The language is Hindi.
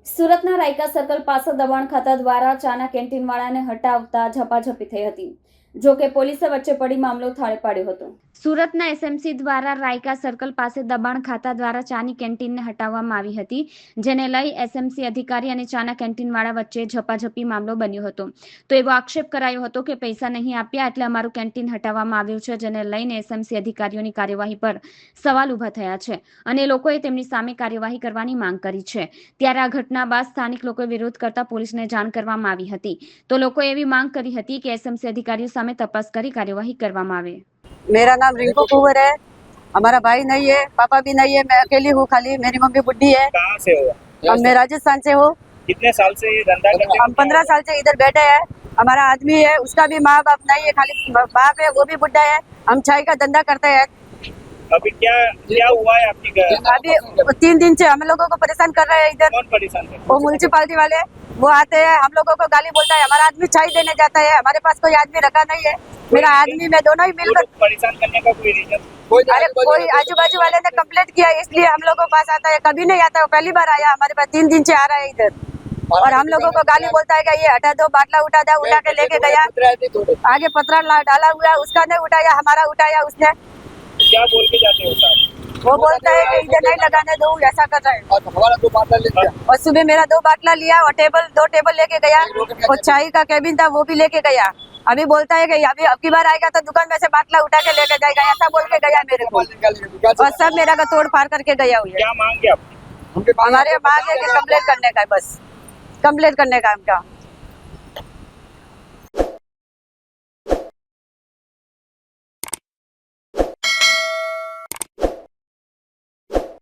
સુરતના રાયકા સર્કલ પાસે દબાણ ખાતા દ્વારા ચાના કેન્ટીનવાળાને હટાવતા ઝપાઝપી થઈ હતી. જો કે પોલીસે વચ્ચે પડી મામલો થાળે પાડ્યો હતો. સુરતના એસએમસી દ્વારા રાયકા સર્કલ પાસે દબાણ ખાતા દ્વારા ચાની કેન્ટીનને હટાવવામાં આવી હતી, જેને લઈ એસએમસી અધિકારી અને ચાના કેન્ટીનવાળા વચ્ચે ઝપાઝપી મામલો બન્યો હતો. તો એવો આક્ષેપ કરાયો હતો કે પૈસા નહીં આપ્યા એટલે અમારું કેન્ટીન હટાવવામાં આવ્યું છે, જેને લઈને એસએમસી અધિકારીઓની કાર્યવાહી પર સવાલ ઊભા થયા છે અને લોકોએ તેમની સામે કાર્યવાહી કરવાની માંગ કરી છે. ત્યારે આ ઘટના બાદ સ્થાનિક લોકોએ વિરોધ કરતા પોલીસને જાણ કરવામાં આવી હતી. તો લોકોએ એવી માંગ કરી હતી કે એસએમસી અધિકારીઓ સામે તપાસ કરી કાર્યવાही કરવામાં આવે. मेरा नाम रिंकू कुंवर है। हमारा भाई नहीं है, पापा भी नहीं है, मैं अकेली हूँ, खाली मेरी मम्मी बुढ़ी है। कहाँ से हो? मैं राजस्थान से हूँ। कितने साल से ये धंधा करते हो? हम 15 साल से इधर बैठे हैं। हमारा आदमी है, उसका भी माँ बाप नहीं है, खाली बाप है, वो भी बुढ़ा है। हम चाय का धंधा करते हैं। अभी क्या क्या हुआ है आपकी घर? अभी 3 दिन से हम लोगों को परेशान कर रहे हैं इधर। कौन परेशान कर? वो म्यूनसिपालिटी वाले वो आते हैं, हम लोगों को गाली बोलता है। हमारा आदमी चाय देने जाता है, हमारे पास कोई आदमी रखा नहीं है। मेरा आदमी मैं दोनों ही मिलकर परेशान करने का कोई रीजन? अरे कोई आजू बाजू वाले ने कंप्लेंट किया, इसलिए हम लोगों के पास आता है। कभी नहीं आता है, पहली बार आया हमारे पास। 3 दिन से आ रहा है इधर और हम लोगों को गाली बोलता है कि ये हटा दो, बाटला उठा दो, उठा के लेके गया। आगे पत्थर डाला हुआ है, उसका नहीं उठाया, हमारा उठाया उसने। क्या बोल के जाते हो साहब? वो बोलता है कि इधर नहीं लगाने दो, ऐसा कर रहा है। हमारा 2 बाटला ले लिया और सुबह मेरा 2 बाटला लिया और 2 टेबल लेके गया और चाय का केबिन था वो भी लेके गया। अभी बोलता है कि अभी अब की बार आएगा तो दुकान में से बाटला उठा के लेके जाएगा, ऐसा बोल के गया मेरे को। और सब मेरा का तोड़ फाड़ करके गया हुआ है। क्या मांगे आपकी? हमारे मांग है कि कंप्लेंट करने का है, बस कंप्लेंट करने का है हमका।